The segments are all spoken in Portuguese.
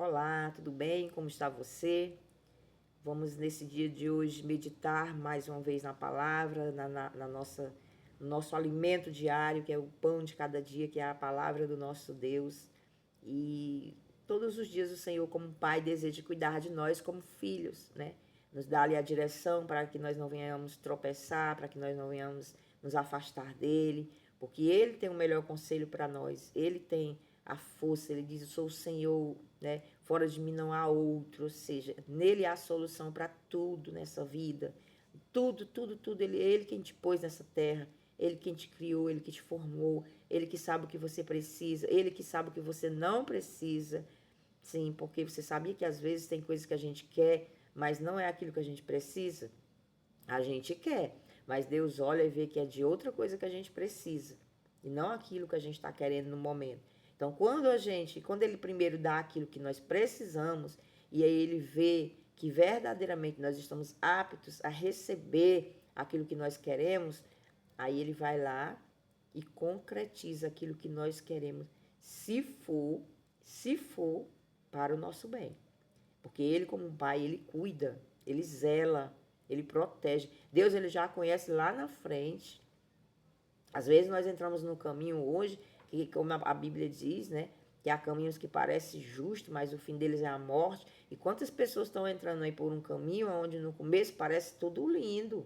Olá, tudo bem? Como está você? Vamos nesse dia de hoje meditar mais uma vez na palavra, no nosso alimento diário, que é o pão de cada dia, que é a palavra do nosso Deus. E todos os dias o Senhor, como Pai, deseja cuidar de nós como filhos, né? Nos dá ali a direção para que nós não venhamos tropeçar, para que nós não venhamos nos afastar dele, porque ele tem o melhor conselho para nós, ele tem a força, ele diz: eu sou o Senhor, né? Fora de mim não há outro, ou seja, nele há solução para tudo nessa vida. Tudo, tudo, tudo. Ele quem te pôs nessa terra, ele quem te criou, ele que te formou, ele que sabe o que você precisa, ele que sabe o que você não precisa. Sim, porque você sabia que às vezes tem coisas que a gente quer, mas não é aquilo que a gente precisa? A gente quer, mas Deus olha e vê que é de outra coisa que a gente precisa, e não aquilo que a gente está querendo no momento. Então, quando ele primeiro dá aquilo que nós precisamos, e aí ele vê que verdadeiramente nós estamos aptos a receber aquilo que nós queremos, aí ele vai lá e concretiza aquilo que nós queremos, se for para o nosso bem. Porque ele, como um pai, ele cuida, ele zela, ele protege. Deus, ele já conhece lá na frente. Às vezes nós entramos no caminho hoje, que como a Bíblia diz, né? Que há caminhos que parecem justos, mas o fim deles é a morte. E quantas pessoas estão entrando aí por um caminho onde no começo parece tudo lindo,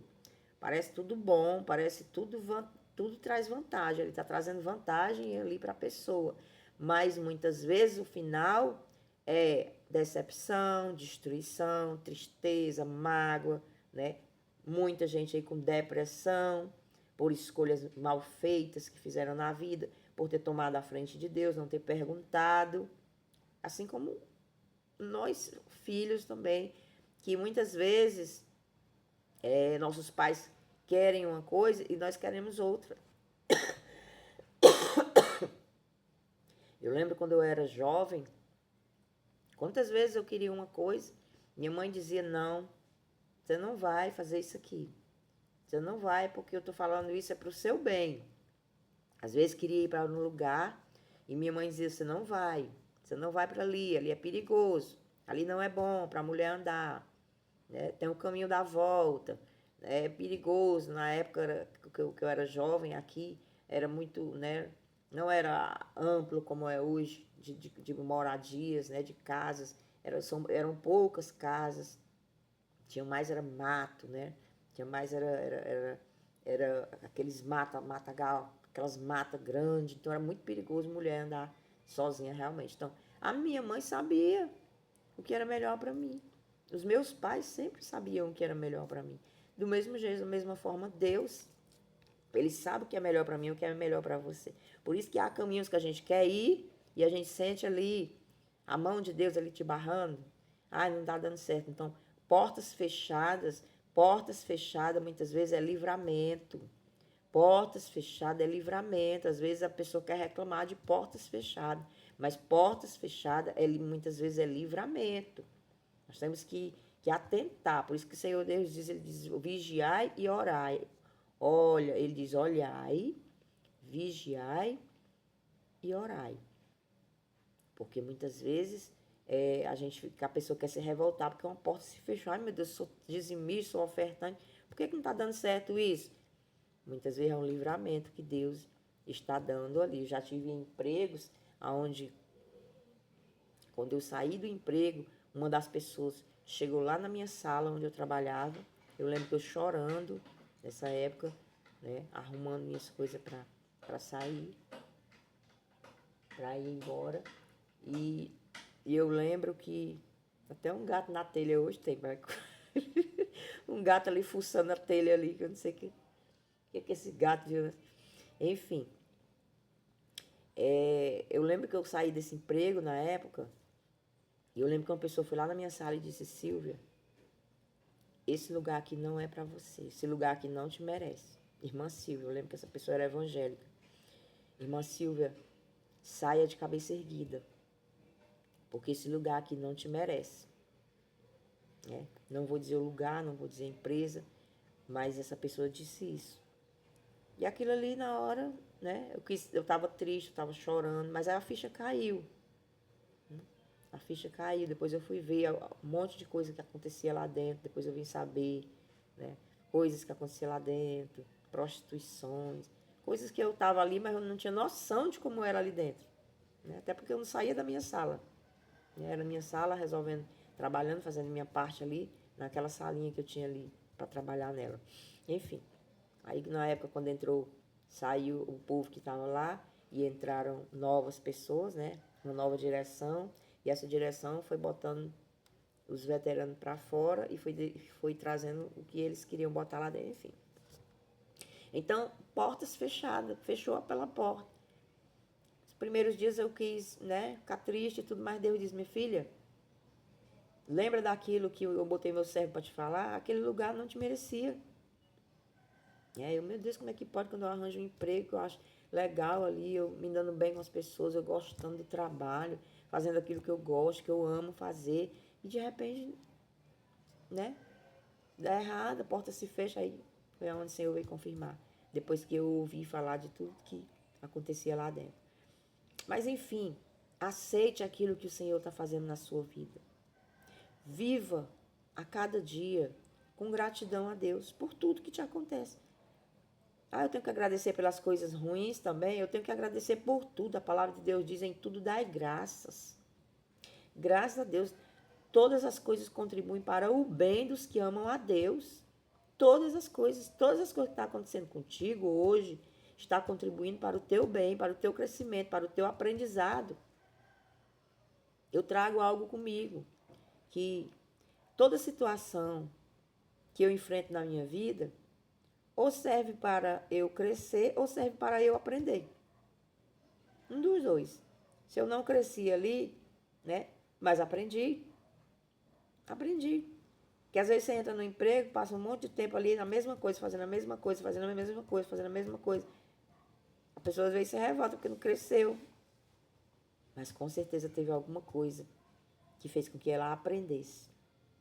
parece tudo bom, parece tudo traz vantagem. Ele está trazendo vantagem ali para a pessoa. Mas muitas vezes o final é decepção, destruição, tristeza, mágoa, né? Muita gente aí com depressão, por escolhas mal feitas que fizeram na vida, por ter tomado a frente de Deus, não ter perguntado. Assim como nós, filhos também, que muitas vezes nossos pais querem uma coisa e nós queremos outra. Eu lembro quando eu era jovem, quantas vezes eu queria uma coisa, minha mãe dizia: não, você não vai fazer isso aqui. Você não vai, porque eu tô falando isso é pro seu bem. Às vezes queria ir para um lugar e minha mãe dizia: você não vai para ali é perigoso, ali não é bom para a mulher andar, né? Tem o caminho da volta, é perigoso. Na época que eu era jovem aqui, era muito, né? Não era amplo como é hoje, de moradias, né? De casas, eram poucas casas, tinha mais era mato, né? Tinha mais era aqueles matagal, aquelas matas grandes, então era muito perigoso mulher andar sozinha realmente. Então, a minha mãe sabia o que era melhor para mim. Os meus pais sempre sabiam o que era melhor para mim. Do mesmo jeito, da mesma forma, Deus, ele sabe o que é melhor para mim, o que é melhor para você. Por isso que há caminhos que a gente quer ir e a gente sente ali a mão de Deus ali te barrando. Ai, não está dando certo. Então, portas fechadas muitas vezes é livramento. Portas fechadas é livramento. Às vezes a pessoa quer reclamar de portas fechadas, mas portas fechadas muitas vezes é livramento. Nós temos que atentar. Por isso que o Senhor Deus diz, ele diz: vigiai e orai. Olha, ele diz: olhai, vigiai e orai. Porque muitas vezes a pessoa quer se revoltar porque uma porta se fechou. Ai, meu Deus, sou dizimista, sou ofertante. Por que não está dando certo isso? Muitas vezes é um livramento que Deus está dando ali. Eu já tive empregos onde, quando eu saí do emprego, uma das pessoas chegou lá na minha sala onde eu trabalhava. Eu lembro que eu chorando nessa época, né, arrumando minhas coisas para sair, para ir embora. E eu lembro que até um gato na telha hoje tem, um gato ali fuçando a telha ali, que eu não sei o que esse gato viu. Enfim, eu lembro que eu saí desse emprego na época, e eu lembro que uma pessoa foi lá na minha sala e disse: Silvia, esse lugar aqui não é para você, esse lugar aqui não te merece. Irmã Silvia, eu lembro que essa pessoa era evangélica. Irmã Silvia, saia de cabeça erguida, porque esse lugar aqui não te merece. Né? Não vou dizer o lugar, não vou dizer a empresa, mas essa pessoa disse isso. E aquilo ali na hora, né? Eu estava triste, eu estava chorando, mas aí a ficha caiu. A ficha caiu, depois eu fui ver um monte de coisa que acontecia lá dentro, depois eu vim saber, né? Coisas que aconteciam lá dentro, prostituições, coisas que eu estava ali, mas eu não tinha noção de como era ali dentro, né? Até porque eu não saía da minha sala, né? Era minha sala, resolvendo, trabalhando, fazendo minha parte ali, naquela salinha que eu tinha ali para trabalhar nela. Enfim, aí na época quando entrou, saiu o povo que estava lá e entraram novas pessoas, né? Uma nova direção, e essa direção foi botando os veteranos para fora e foi trazendo o que eles queriam botar lá dentro, enfim. Então, portas fechadas, fechou pela porta. Os primeiros dias eu quis, né, ficar triste e tudo, mas Deus disse, minha filha, lembra daquilo que eu botei meu servo para te falar? Aquele lugar não te merecia. E aí, meu Deus, como é que pode quando eu arranjo um emprego que eu acho legal ali, eu me dando bem com as pessoas, eu gostando do trabalho, fazendo aquilo que eu gosto, que eu amo fazer, e de repente, né, dá errado, a porta se fecha, aí foi onde o Senhor veio confirmar, depois que eu ouvi falar de tudo que acontecia lá dentro. Mas enfim, aceite aquilo que o Senhor está fazendo na sua vida. Viva a cada dia com gratidão a Deus por tudo que te acontece. Eu tenho que agradecer pelas coisas ruins também, eu tenho que agradecer por tudo. A palavra de Deus diz, em tudo dai graças. Graças a Deus, todas as coisas contribuem para o bem dos que amam a Deus. Todas as coisas que estão acontecendo contigo hoje, está contribuindo para o teu bem, para o teu crescimento, para o teu aprendizado. Eu trago algo comigo, que toda situação que eu enfrento na minha vida, ou serve para eu crescer, ou serve para eu aprender. Um dos dois. Se eu não cresci ali, né? Mas aprendi. Porque às vezes você entra no emprego, passa um monte de tempo ali na mesma coisa, fazendo a mesma coisa, fazendo a mesma coisa, fazendo a mesma coisa. A pessoa às vezes se revolta porque não cresceu. Mas com certeza teve alguma coisa que fez com que ela aprendesse.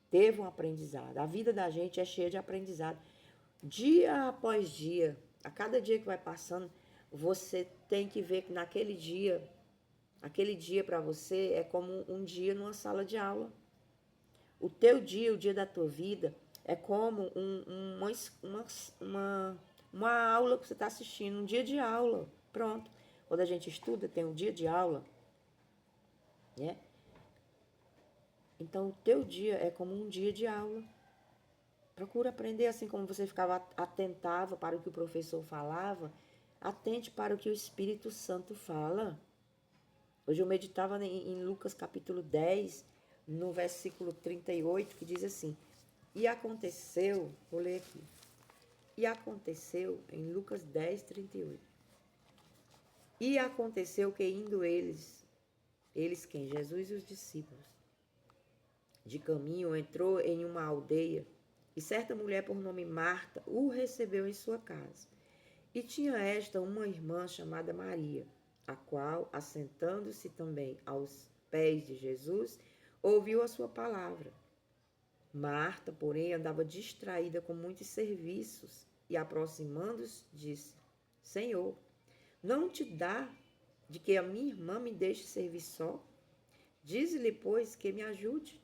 Teve um aprendizado. A vida da gente é cheia de aprendizado. Dia após dia, a cada dia que vai passando, você tem que ver que aquele dia para você é como um dia numa sala de aula. O teu dia, o dia da tua vida, é como uma aula que você está assistindo, um dia de aula. Pronto. Quando a gente estuda, tem um dia de aula, né? Então, o teu dia é como um dia de aula. Procura aprender assim como você ficava atentava para o que o professor falava, atente para o que o Espírito Santo fala. Hoje eu meditava em Lucas capítulo 10, no versículo 38, que diz assim, e aconteceu, vou ler aqui, e aconteceu, em Lucas 10, 38, e aconteceu que indo eles quem? Jesus e os discípulos, de caminho entrou em uma aldeia, e certa mulher por nome Marta o recebeu em sua casa. E tinha esta uma irmã chamada Maria, a qual, assentando-se também aos pés de Jesus, ouviu a sua palavra. Marta, porém, andava distraída com muitos serviços e, aproximando-se, disse, Senhor, não te dá de que a minha irmã me deixe servir só? Dize-lhe, pois, que me ajude.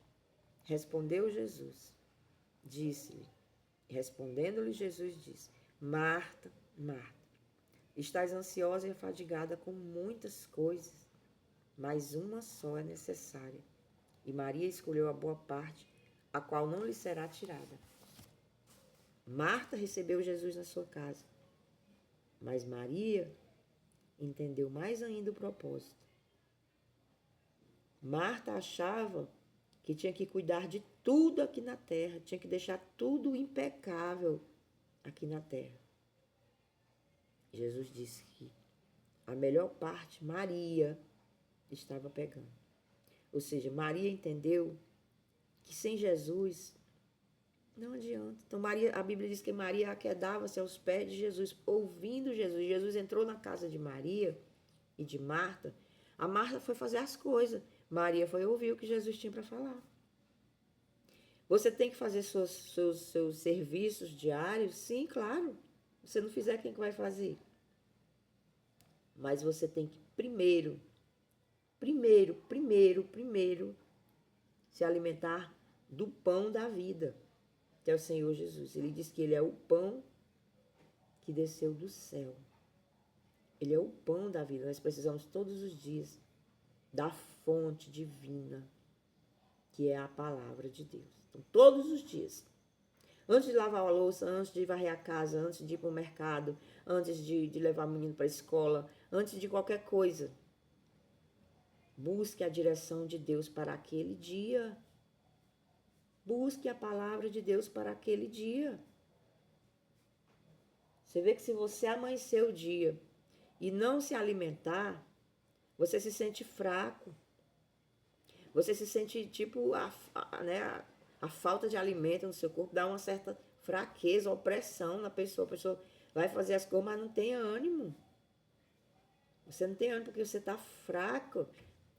Respondeu Jesus. Disse-lhe, respondendo-lhe Jesus disse, Marta, Marta, estás ansiosa e afadigada com muitas coisas, mas uma só é necessária. E Maria escolheu a boa parte, a qual não lhe será tirada. Marta recebeu Jesus na sua casa, mas Maria entendeu mais ainda o propósito. Marta achava que tinha que cuidar de tudo aqui na terra, tinha que deixar tudo impecável aqui na terra. Jesus disse que a melhor parte Maria estava pegando. Ou seja, Maria entendeu que sem Jesus não adianta. Então a Bíblia diz que Maria aquedava-se aos pés de Jesus, ouvindo Jesus. Jesus entrou na casa de Maria e de Marta. A Marta foi fazer as coisas. Maria foi ouvir o que Jesus tinha para falar. Você tem que fazer seus serviços diários? Sim, claro. Se você não fizer, quem que vai fazer? Mas você tem que, primeiro, primeiro se alimentar do pão da vida, que é o Senhor Jesus. Ele diz que ele é o pão que desceu do céu. Ele é o pão da vida. Nós precisamos todos os dias da fonte divina, que é a palavra de Deus. Então, todos os dias. Antes de lavar a louça, antes de varrer a casa, antes de ir para o mercado, antes de levar o menino para a escola, antes de qualquer coisa, busque a direção de Deus para aquele dia. Busque a palavra de Deus para aquele dia. Você vê que se você amanhecer o dia e não se alimentar, você se sente fraco. Você se sente tipo a falta de alimento no seu corpo, dá uma certa fraqueza, opressão na pessoa. A pessoa vai fazer as coisas, mas não tem ânimo. Você não tem ânimo porque você está fraco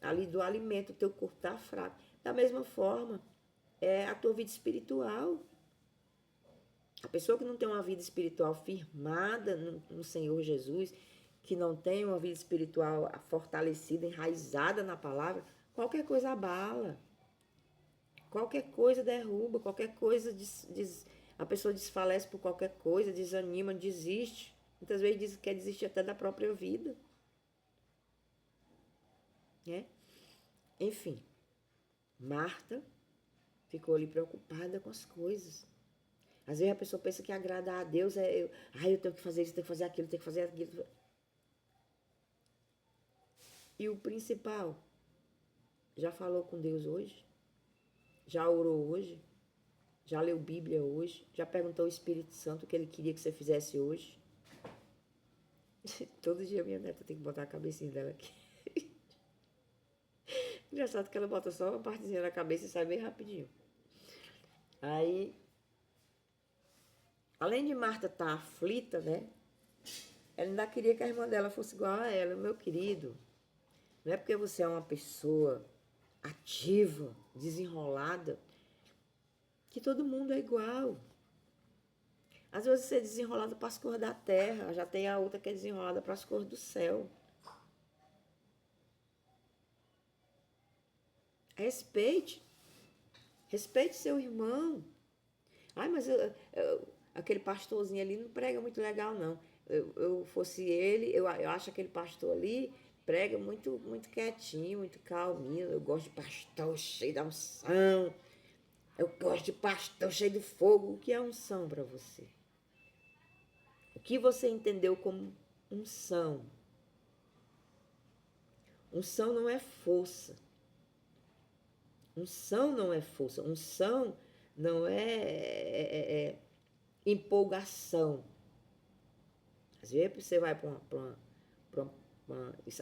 ali do alimento, o teu corpo está fraco. Da mesma forma, é a tua vida espiritual. A pessoa que não tem uma vida espiritual firmada no Senhor Jesus, que não tem uma vida espiritual fortalecida, enraizada na palavra, qualquer coisa abala. Qualquer coisa derruba, qualquer coisa a pessoa desfalece por qualquer coisa, desanima, desiste. Muitas vezes quer desistir até da própria vida. Né? Enfim, Marta ficou ali preocupada com as coisas. Às vezes a pessoa pensa que agradar a Deus eu tenho que fazer isso, tenho que fazer aquilo, tenho que fazer aquilo. E o principal, já falou com Deus hoje? Já orou hoje? Já leu Bíblia hoje? Já perguntou ao Espírito Santo o que ele queria que você fizesse hoje? Todo dia minha neta tem que botar a cabecinha dela aqui. Engraçado que ela bota só uma partezinha na cabeça e sai bem rapidinho. Aí, além de Marta estar aflita, né? Ela ainda queria que a irmã dela fosse igual a ela. Meu querido, não é porque você é uma pessoa ativa, desenrolada, que todo mundo é igual. Às vezes você é desenrolada para as cores da terra, já tem a outra que é desenrolada para as cores do céu. Respeite seu irmão. Ai, mas aquele pastorzinho ali não prega muito legal, não. Eu fosse ele, eu acho aquele pastor ali prega muito, muito quietinho, muito calminho. Eu gosto de pastor cheio da unção. Eu gosto de pastor cheio de fogo. O que é unção para você? O que você entendeu como unção? Unção não é força. Unção não é força. Unção não é empolgação. Às vezes você vai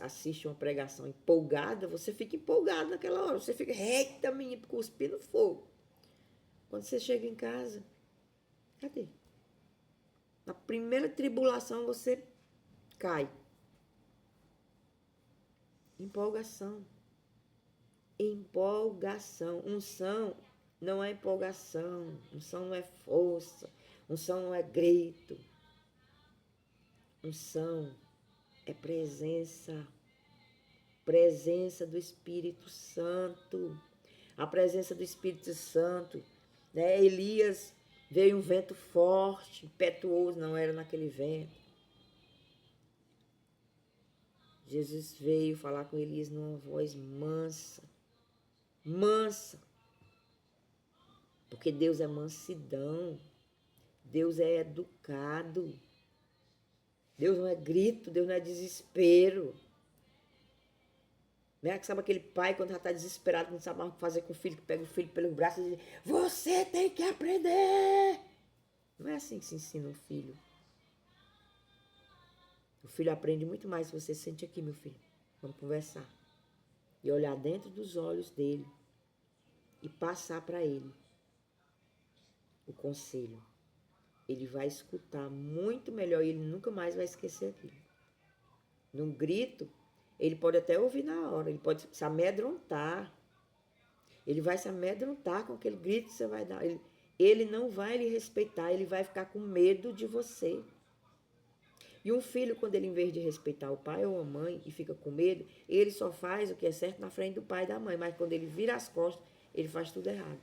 assiste uma pregação empolgada, você fica empolgado naquela hora. Você fica, eita, menino, cuspindo fogo. Quando você chega em casa, cadê? Na primeira tribulação você cai. Empolgação. Empolgação. Unção não é empolgação. Unção não é força. Unção não é grito. Unção é presença. Presença do Espírito Santo. A presença do Espírito Santo. Né? Elias veio um vento forte, impetuoso, não era naquele vento. Jesus veio falar com Elias numa voz mansa. Mansa. Porque Deus é mansidão. Deus é educado. Deus não é grito, Deus não é desespero. Né? Sabe aquele pai quando já está desesperado, não sabe mais o que fazer com o filho, que pega o filho pelo braço e diz, você tem que aprender. Não é assim que se ensina um filho. O filho aprende muito mais se você sente aqui, meu filho. Vamos conversar. E olhar dentro dos olhos dele e passar para ele o conselho. Ele vai escutar muito melhor e ele nunca mais vai esquecer aquilo. Num grito, ele pode até ouvir na hora, ele pode se amedrontar. Ele vai se amedrontar com aquele grito que você vai dar. Ele não vai lhe respeitar, ele vai ficar com medo de você. E um filho, quando ele, em vez de respeitar o pai ou a mãe e fica com medo, ele só faz o que é certo na frente do pai e da mãe. Mas quando ele vira as costas, ele faz tudo errado.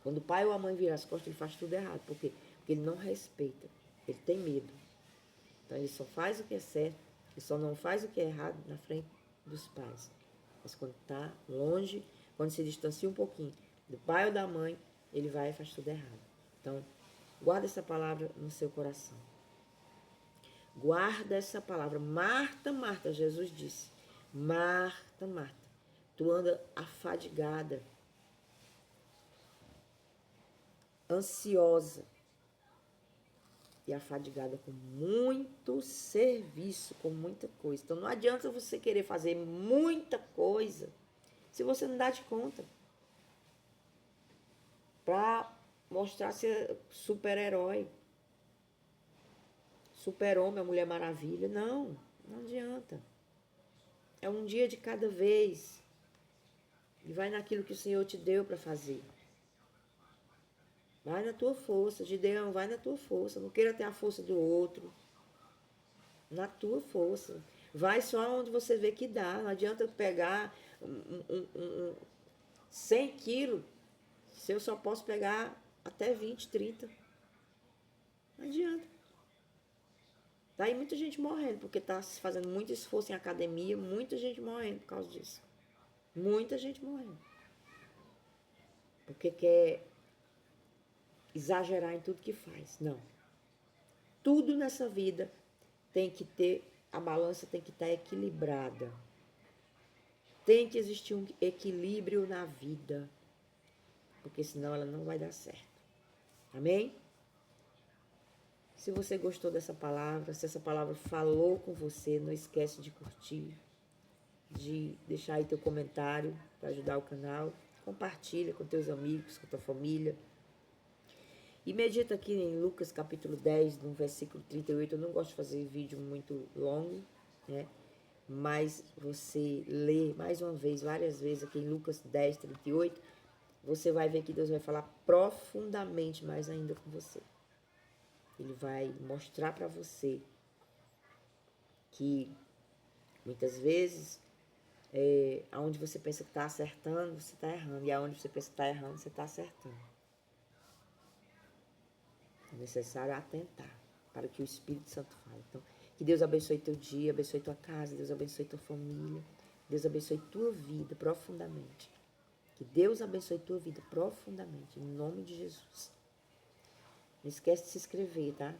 Quando o pai ou a mãe vira as costas, ele faz tudo errado. Por quê? Porque ele não respeita. Ele tem medo. Então ele só faz o que é certo, ele só não faz o que é errado na frente dos pais. Mas quando está longe, quando se distancia um pouquinho do pai ou da mãe, ele vai e faz tudo errado. Então, guarda essa palavra no seu coração. Guarda essa palavra. Marta, Marta, Jesus disse. Marta, Marta, tu anda afadigada, ansiosa e afadigada com muito serviço, com muita coisa. Então não adianta você querer fazer muita coisa se você não dá de conta. Para mostrar ser super-herói, super-homem, a Mulher Maravilha. Não, não adianta. É um dia de cada vez. E vai naquilo que o Senhor te deu para fazer. Vai na tua força, Gideão, vai na tua força. Não queira ter a força do outro. Na tua força. Vai só onde você vê que dá. Não adianta pegar 100 quilos, se eu só posso pegar até 20, 30. Não adianta. Tá aí muita gente morrendo, porque tá fazendo muito esforço em academia, muita gente morrendo por causa disso. Muita gente morrendo. Porque quer exagerar em tudo que faz. Não. Tudo nessa vida tem que ter, a balança tem que estar equilibrada. Tem que existir um equilíbrio na vida. Porque senão ela não vai dar certo. Amém? Se você gostou dessa palavra, se essa palavra falou com você, não esquece de curtir, de deixar aí teu comentário para ajudar o canal. Compartilha com teus amigos, com tua família. E medita aqui em Lucas capítulo 10, no versículo 38. Eu não gosto de fazer vídeo muito longo, né? Mas você lê mais uma vez, várias vezes aqui em Lucas 10, 38, você vai ver que Deus vai falar profundamente mais ainda com você. Ele vai mostrar para você que muitas vezes aonde você pensa que está acertando, você está errando. E aonde você pensa que está errando, você está acertando. É necessário atentar para o que o Espírito Santo fala. Então, que Deus abençoe teu dia, abençoe tua casa, Deus abençoe tua família, Deus abençoe tua vida profundamente. Que Deus abençoe tua vida profundamente, em nome de Jesus. Não esquece de se inscrever, tá?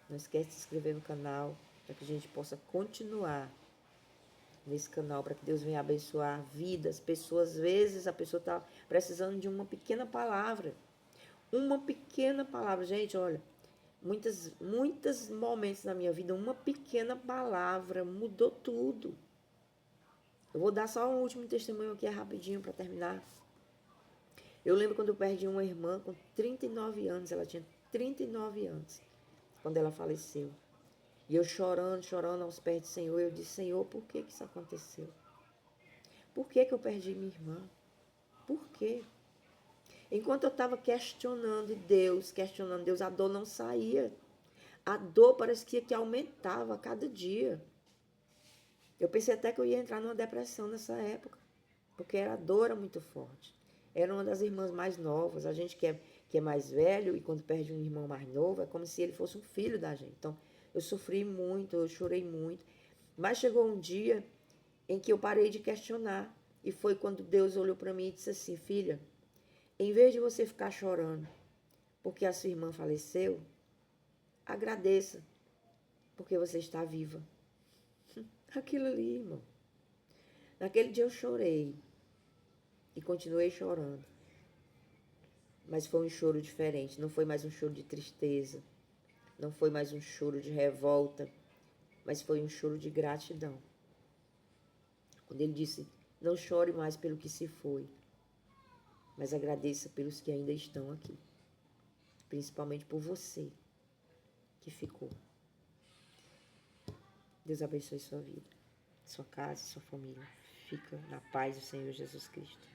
Não esquece de se inscrever no canal, para que a gente possa continuar nesse canal, para que Deus venha abençoar vidas, pessoas. Às vezes a pessoa está precisando de uma pequena palavra. Uma pequena palavra. Gente, olha, muitos momentos na minha vida, uma pequena palavra mudou tudo. Eu vou dar só um último testemunho aqui rapidinho para terminar. Eu lembro quando eu perdi uma irmã com 39 anos, ela tinha 39 anos, quando ela faleceu. E eu chorando aos pés do Senhor, eu disse, Senhor, por que isso aconteceu? Por que eu perdi minha irmã? Por quê? Enquanto eu estava questionando Deus, a dor não saía. A dor parecia que aumentava a cada dia. Eu pensei até que eu ia entrar numa depressão nessa época, porque a dor era muito forte. Era uma das irmãs mais novas. A gente que é mais velho e quando perde um irmão mais novo, é como se ele fosse um filho da gente. Então, eu sofri muito, eu chorei muito. Mas chegou um dia em que eu parei de questionar. E foi quando Deus olhou para mim e disse assim, filha, em vez de você ficar chorando porque a sua irmã faleceu, agradeça porque você está viva. Aquilo ali, irmão. Naquele dia eu chorei e continuei chorando. Mas foi um choro diferente, não foi mais um choro de tristeza, não foi mais um choro de revolta, mas foi um choro de gratidão. Quando ele disse, não chore mais pelo que se foi, mas agradeça pelos que ainda estão aqui. Principalmente por você que ficou. Deus abençoe sua vida, sua casa, sua família. Fica na paz do Senhor Jesus Cristo.